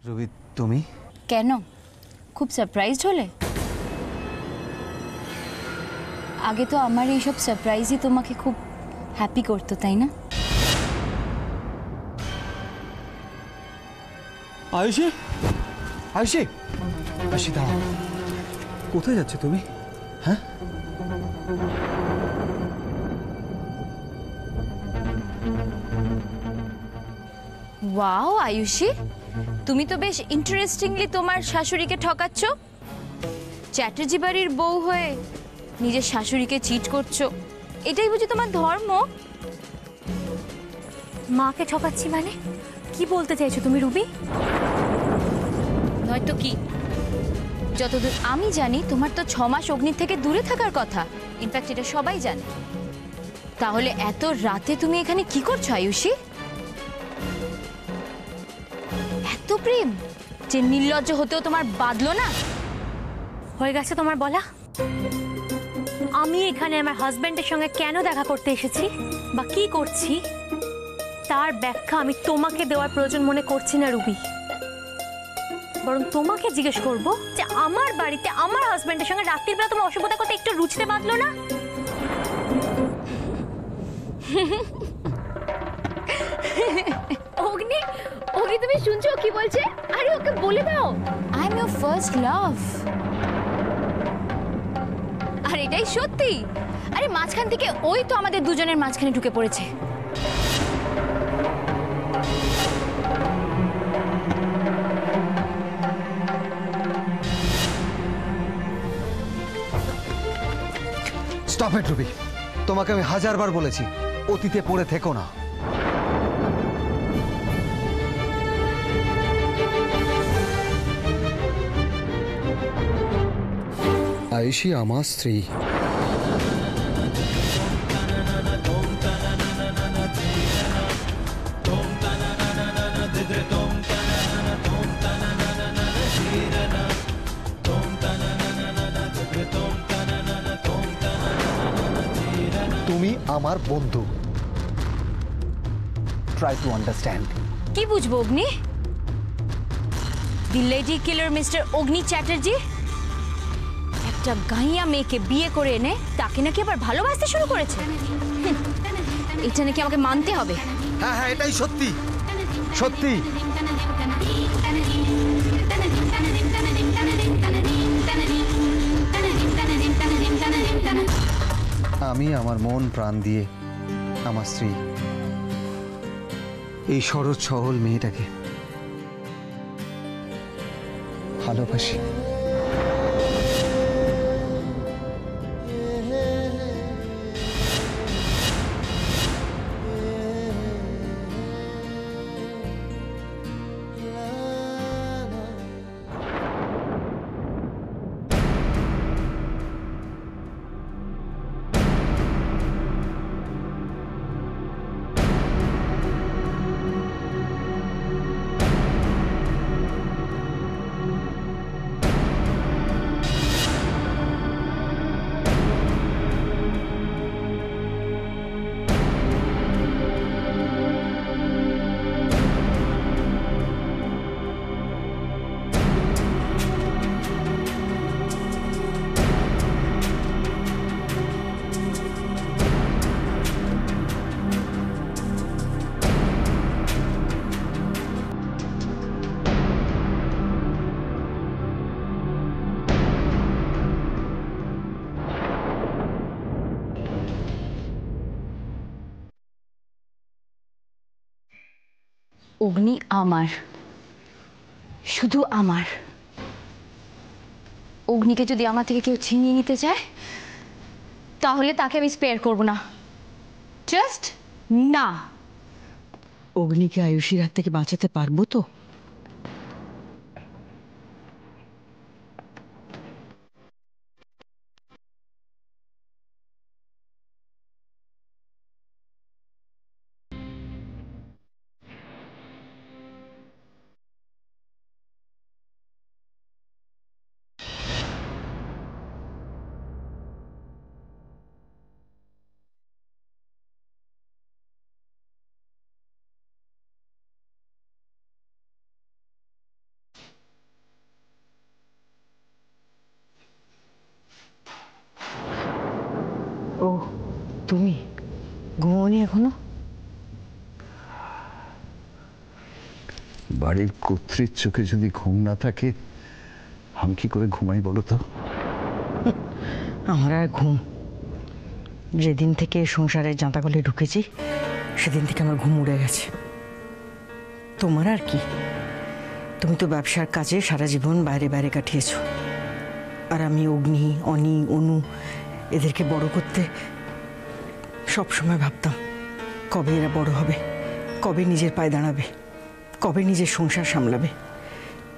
রবি, তুমি কেন খুব সারপ্রাইজড হলে? আগে তো আমার এইসব সারপ্রাইজই তোমাকে খুব হ্যাপি করতো, তাই না? আয়ুষী, আয়ুষী, আয়ুষী দাঁড়াও। কোথায় যাচ্ছে তুমি? হ্যাঁ, ওয়াও আয়ুষী, তুমি তো বেশ ইন্টারেস্টিংলি তোমার শাশুড়িকে ঠকাচ্ছ। চ্যাটার্জি বাড়ির বউ হয়ে নিজের শাশুড়িকে চিট করছো, এটাই বুঝি তোমার ধর্ম? মাকে ঠকাচ্ছি মানে কি বলতে চাইছো তুমি রুবি? নয়তো কি? যতদূর আমি জানি তোমার তো 6 মাস অগ্নির থেকে দূরে থাকার কথা। ইনফ্যাক্ট এটা সবাই জানে। তাহলে এত রাতে তুমি এখানে কি করছো আয়ুষী? এত প্রেম যে নির্লজ্জ হতেও তোমার বাদলো না? হয়ে গেছে তোমার বলা। আমি এখানে আমার হাজবেন্ডের সঙ্গে কেন দেখা করতে এসেছি বা কি করছি তার ব্যাখ্যা আমি তোমাকে দেওয়ার প্রয়োজন মনে করছি না রুবি। বরং তোমাকে জিজ্ঞেস করব যে আমার বাড়িতে আমার হাজবেন্ডের সঙ্গে রাত্রির বেলা তোমার অসভ্যতা করতে একটু রুচতে বাঁধলো না? অগ্নি, অগ্নি তুমি শুনছো কি বলছে? আরে ওকে বলে দাও I am your first love. আর এটাই সত্যি। আরে মাঝখান থেকে ওই তো আমাদের দুজনের মাঝখানে ঢুকে পড়েছে। স্টপ ইট রবি, তোমাকে আমি 1000 বার বলেছি অতীতে পড়ে থেকো না। আয়ুষী আমার স্ত্রী। তুমি আমার বন্ধু। Try to understand. কি বুঝবো অগ্নি? দি লেডি কিলার মিস্টার অগ্নি চ্যাটার্জি একটা গাইয়া মেয়েকে বিয়ে করে এনে তাকে নাকি আবার ভালোবাসতে শুরু করেছে। এটা নাকি আমাকে মানতে হবে। হ্যাঁ হ্যাঁ, এটাই সত্যি, সত্যি। আমি আমার মন প্রাণ দিয়ে আমার স্ত্রী এই সরল সহল মেয়েটাকে ভালোবাসি। অগ্নি আমার, শুধু আমার। অগ্নিকে যদি আমার থেকে কেউ ছিনিয়ে নিতে চায় তাহলে তাকে আমি স্পেয়ার করব না। জাস্ট না। অগ্নিকে আয়ুষীর হাত থেকে বাঁচাতে পারবো তো? ঘুমোয়নি এখনো? বাড়ির কর্ত্রীর চোখে যদি ঘুম না থাকে আমি কি করে ঘুমাই বলো তো? আমার আর ঘুম, যেদিন থেকে সংসারের জাঁতাকলে ঢুকেছি সেদিন থেকে আমার ঘুম উড়ে গেছে। তোমার আর কি, তুমি তো ব্যবসার কাজে সারা জীবন বাইরে বাইরে কাটিয়েছ, আর আমি অগ্নি, অনি, অনু এদেরকে বড় করতে সব সময় ভাবতাম কবে এরা বড় হবে, কবে নিজের পায়ে দাঁড়াবে, কবে নিজের সংসার সামলাবে।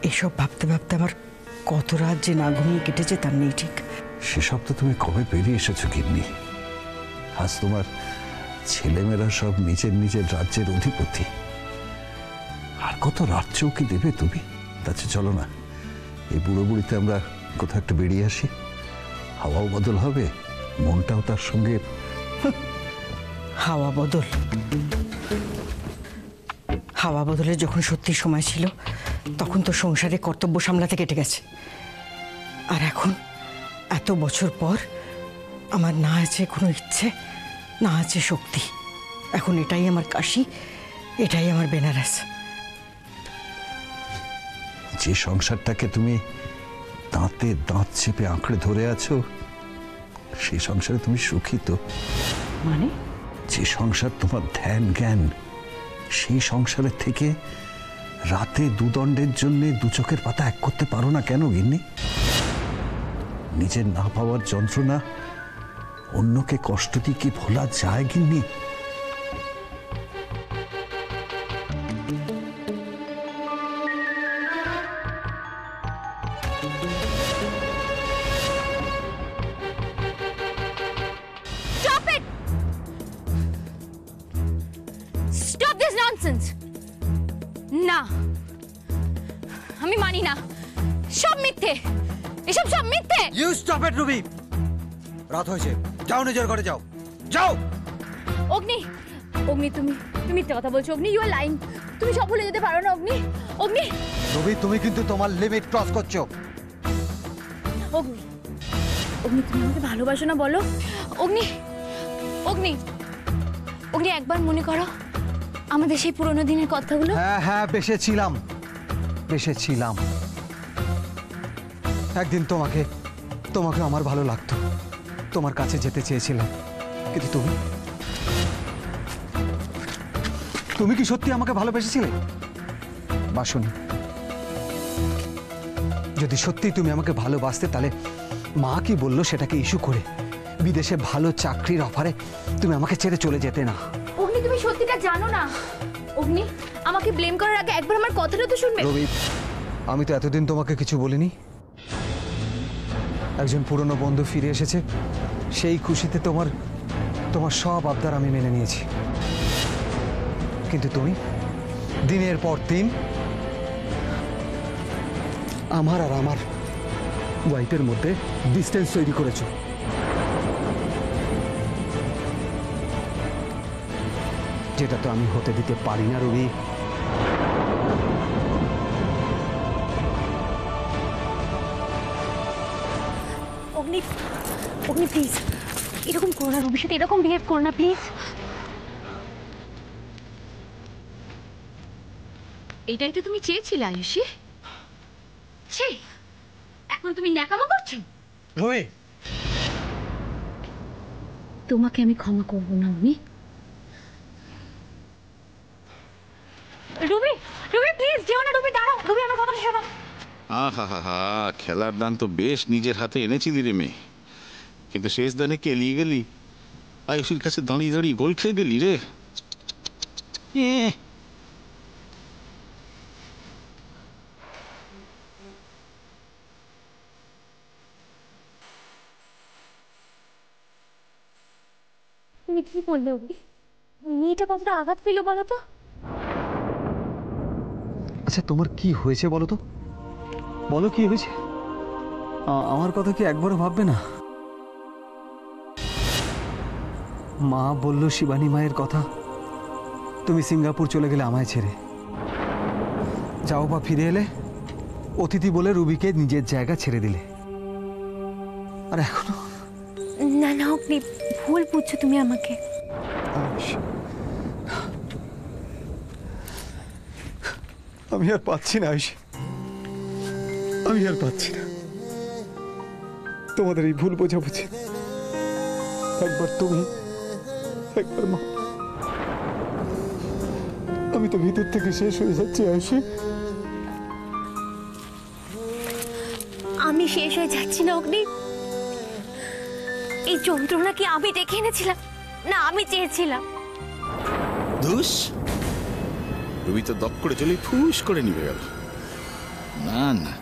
এসব ভাবতে ভাবতে আমার কত রাত যে না ঘুমিয়ে কেটেছে তার নেই ঠিক। সেসব তো তুমি কবে পেরিয়ে এসেছো গিন্নি। আজ তোমার ছেলেমেয়েরা সব নিজের নিজের রাজ্যের অধিপতি। আর কত রাজ্যও কি দেবে তুমি? তাছে চলো না, এই বুড়ো বুড়িতে আমরা কোথাও একটা বেরিয়ে আসি, হাওয়াও বদল হবে, মনটাও তার সঙ্গে। হাওয়া বদল, হাওয়া বদলের যখন সত্যি সময় ছিল তখন তো সংসারে কর্তব্য সামলাতে কেটে গেছে। আর এখন এত বছর পর আমার না আছে কোনো ইচ্ছে, না আছে শক্তি। এখন এটাই আমার কাশি, এটাই আমার বেনারস। যে সংসারটাকে তুমি দাঁতে দাঁত চেপে আঁকড়ে ধরে আছো সেই সংসারে তুমি সুখী তো? মানে যে সংসার তোমার ধ্যান জ্ঞান, সেই সংসারের থেকে রাতে দুদণ্ডের জন্য দু চোখের পাতা এক করতে পারো না কেন গিন্নি? নিজের না পাওয়ার যন্ত্রণা অন্যকে কষ্ট দিয়ে কি ভোলা যায় গিন্নি? Stop it! Stop this nonsense! না, আমি মানি না, সব মিথ্যে, এসব সব মিথ্যে। ইউ স্টপ ইট রুবি, রাত হয়েছে, যাও নিজের ঘরে যাও, যাও। অগ্নি, অগ্নি তুমি মিথ্যে কথা বলছো অগ্নি, ইউ আর লাইং। তুমি সব ভুলে যেতে পারো না অগ্নি। অগ্নি, রুবি তুমি কিন্তু তোমার লিমিট ক্রস করছো। অগ্নি, অগ্নি তুমি আমাকে ভালোবাসো না বলো? অগ্নি, অগ্নি, অগ্নি একবার মনে করো আমাদের সেই পুরোনো দিনের কথাগুলো। হ্যাঁ হ্যাঁ, বেসেছিলাম, বেসেছিলাম। একদিন তোমাকে আমার ভালো লাগতো, তোমার কাছে যেতে চেয়েছিলাম, কিন্তু তুমি কি সত্যি আমাকে ভালোবেসেছিলে? বাসনি। যদি সত্যি তুমি আমাকে ভালোবাসতে তাহলে মা কি বললো সেটাকে ইস্যু করে বিদেশে ভালো চাকরির অফারে তুমি আমাকে ছেড়ে চলে যেতে না। অগ্নি তুমি সত্যিটা জানো না। অগ্নি আমাকে ব্লেম করার আগে একবার আমার কথাটা তো শুনবে। রবি, আমি তো এতদিন তোমাকে কিছু বলিনি। একজন পুরনো বন্ধু ফিরে এসেছে, সেই খুশিতে তোমার সব আবদার আমি মেনে নিয়েছি। কিন্তু তুমি দিনের পর দিন আমার আর আমার ওয়াইফের মধ্যে ডিস্টেন্স তৈরি করেছো। যেটা তো আমি হতে দিতে পারি না রবি। অগ্নি, অগ্নি প্লিজ এরকম করো না, রবির সাথে এরকম বিহেভ করো না প্লিজ। এটাই তো তুমি চেয়েছিলে আয়ুষী। ছি, এখন তুমি ন্যাকামো করছো। রবি, তোমাকে আমি ক্ষমা করবো না অগ্নি। রবি, রবি প্লিজ যেও না, রবি দাঁড়াও, রবি আমার কথাটা শোনো। আহা হা হা, খেলার দান তো বেশ নিজের হাতে এনেছিলি রে মেয়ে, কিন্তু শেষ দানে কেলিয়ে গেলি। আয়ুষির কাছে দাঁড়িয়ে দাঁড়িয়ে গোল খেয়ে গেলি রে। তুমি কি বললে অগ্নি? মেয়েটা কতটা আঘাত পেলো বলো তো? আচ্ছা তোমার কি হয়েছে বলো তো, বলো কি হয়েছে? আমার কথা কি একবারও ভাববে না? মা বলল শিবানী মায়ের কথা, তুমি সিঙ্গাপুর চলে গেলে আমায় ছেড়ে। যাও বা ফিরে এলে অতিথি বলে রুবিকে নিজের জায়গা ছেড়ে দিলে। আর এখনো না না অগ্নি, ভুল বুঝছো তুমি আমাকে। আচ্ছা। আমি আর পাচ্ছি না আয়ুষী, আমি আর পাচ্ছি না তোমাদের এই ভুল বোঝাবুঝি। একবার তুমি, একবার মা। আমি তো ভিতর থেকে শেষ হয়ে যাচ্ছি আয়ুষী। আমি শেষ হয়ে যাচ্ছি না অগ্নি। এই যন্ত্রণা কি আমি ডেকে এনেছিলাম, না আমি চেয়েছিলাম? ধুস, রবি তো দপ করে চলে ফুস করে নিভে গেল। না না,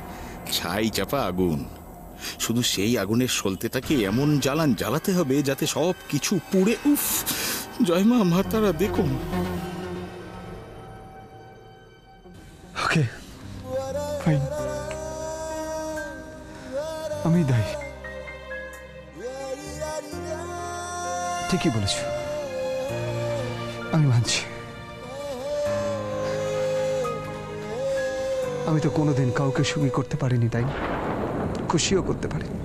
ছাই চাপা আগুন, শুধু সেই আগুনের সলতেটাকে এমন জ্বালান জ্বালাতে হবে যাতে সব কিছু পুড়ে উফ। জয় মা, মা তারা দেখুন। ওকে ফাইন, আমি দায়ী। ঠিকই বলেছ, আমি মানছি। আমি তো কোনোদিন কাউকে সুখী করতে পারিনি, তাই খুশিও করতে পারিনি।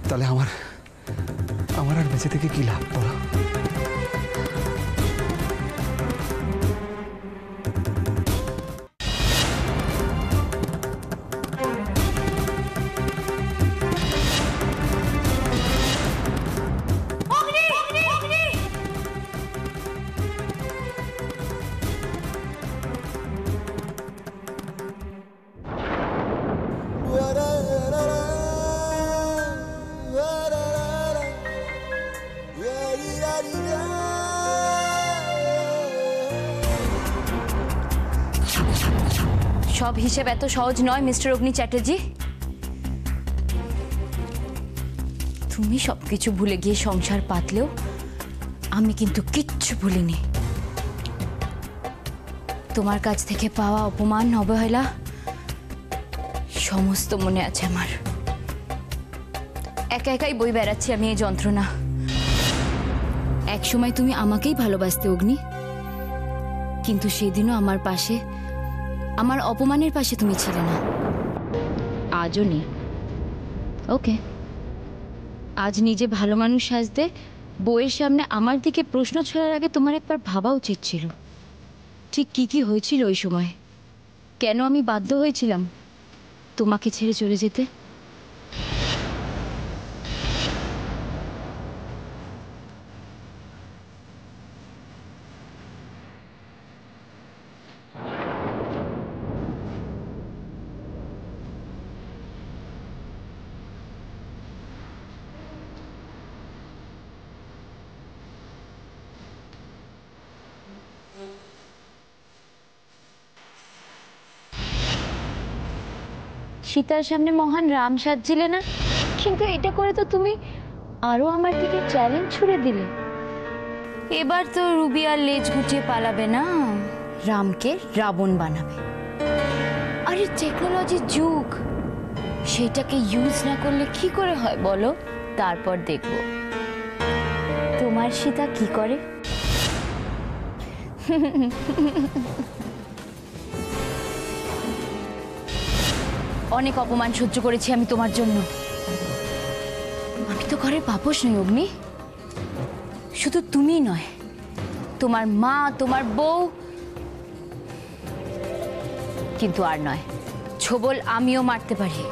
তাহলে আমার আর বেঁচে থেকে কি লাভ বলো? সব হিসেব এত সহজ নয় মিস্টার অগ্নি চ্যাটার্জি। তুমি সবকিছু ভুলে গিয়ে সংসার পাতলেও আমি কিন্তু কিচ্ছু ভুলিনি। তোমার কাছ থেকে পাওয়া অপমান, অবহেলা সমস্ত মনে আছে আমার। একা একাই বই বেড়াচ্ছি আমি এই যন্ত্রণা। একসময় তুমি আমাকেই ভালোবাসতে অগ্নি, কিন্তু সেদিনও আমার পাশে, আমার অপমানের পাশে তুমি ছিলে না। আজও নেই। ওকে, আজ নিজে ভালো মানুষ সাজতে বউয়ের সামনে আমার দিকে প্রশ্ন ছড়ার আগে তোমার একবার ভাবা উচিত ছিল ঠিক কি কি হয়েছিল ওই সময়, কেন আমি বাধ্য হয়েছিলাম তোমাকে ছেড়ে চলে যেতে। সীতার সামনে মহান রাম সাজছিলে না, কিন্তু এটা করে তো তুমি আরো আমার দিকে চ্যালেঞ্জ ছুড়ে দিলে। এবার তো রুবি আর লেজ গুটিয়ে পালাবে না, রামকে রাবণ বানাবে। আরে টেকনোলজির যুগ, সেটাকে ইউজ না করলে কি করে হয় বলো? তারপর দেখব তোমার সীতা কি করে। অনেক অপমান সহ্য করেছি আমি তোমার জন্য। আমি তো ঘরের পাপোশ নই অগ্নি। শুধু তুমি নয়, তোমার মা, তোমার বউ, কিন্তু আর নয়, ছোবল আমিও মারতে পারি।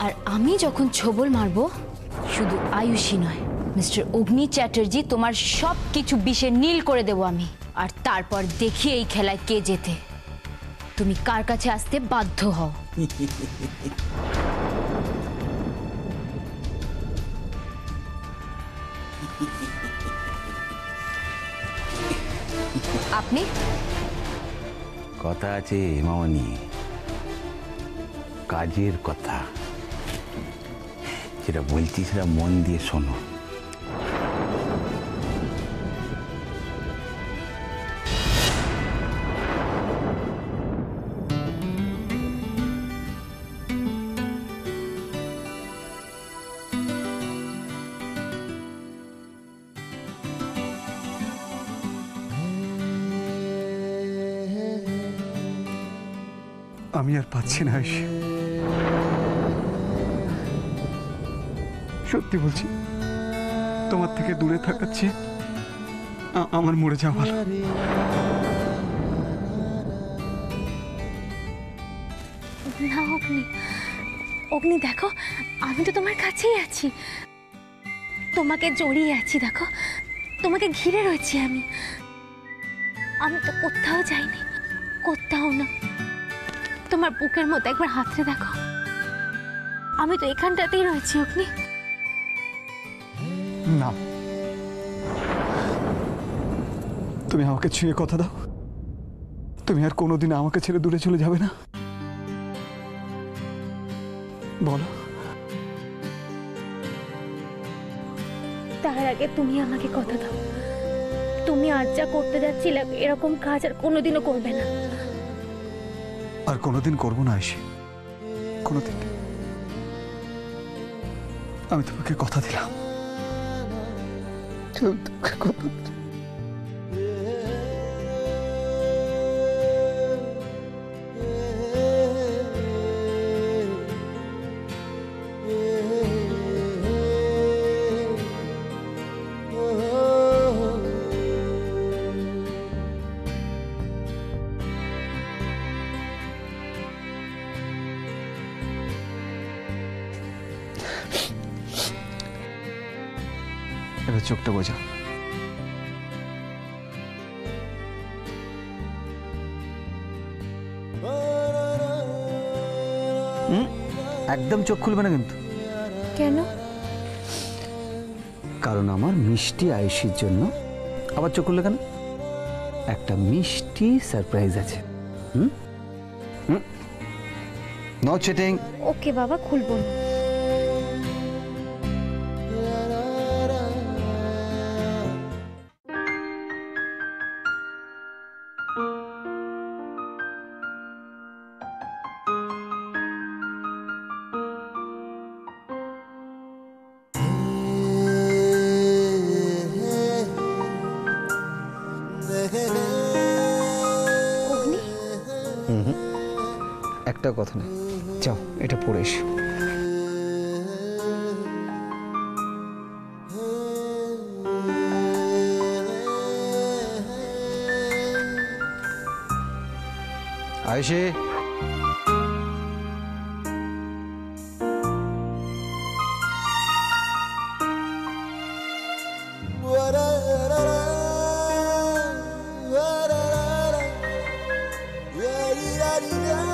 আর আমি যখন ছোবল মারবো, শুধু আয়ুষী নয়, মিস্টার অগ্নি চ্যাটার্জি, তোমার সব কিছু বিষে নীল করে দেবো আমি। আর তারপর দেখি এই খেলায় কে জেতে। তুমি কার কাছে আসতে বাধ্য হও। আপনি? কথা আছে মামনি, কাজের কথা। যেটা বলছি সেটা মন দিয়ে শোনো। আমি আর পাচ্ছি না আয়ুষী, সত্যি বলছি তোমার থেকে দূরে থাকাচ্ছি আমার মরে যাওয়া ভালো। না অগ্নি, অগ্নি দেখো আমি তো তোমার কাছেই আছি, তোমাকে জড়িয়ে আছি, দেখো তোমাকে ঘিরে রয়েছি আমি। আমি তো কোথাও যাইনি, কোথাও না। তোমার বুকের মধ্যে একবার হাতরে দেখো, আমি তো এখানটাতেই রয়েছি অগ্নি। না, তুমি আমাকে ছুঁয়ে কথা দাও, তুমি আর কোনোদিন আমাকে ছেড়ে দূরে চলে যাবে না, বলো। তার আগে তুমি আমাকে কথা দাও, তুমি আজ যা করতে যাচ্ছিলে এরকম কাজ আর কোনোদিনও করবে না। আর কোনোদিন করবো না আয়ুষী, কোনোদিন। আমি তোমাকে কথা দিলাম, তোমাকে কথা দিলাম। এবার চোখটা বোঝা। একদম চোখ খুলবে না কিন্তু। কেন? কারণ আমার মিষ্টি আয়ুষীর জন্য আবার চোখ খুললে কেন? একটা মিষ্টি সারপ্রাইজ আছে। No cheating. ওকে বাবা, খুলবো না। একটা কথা নেই, যাও এটা পড়ে এসো। আয়ুষী, Yeah.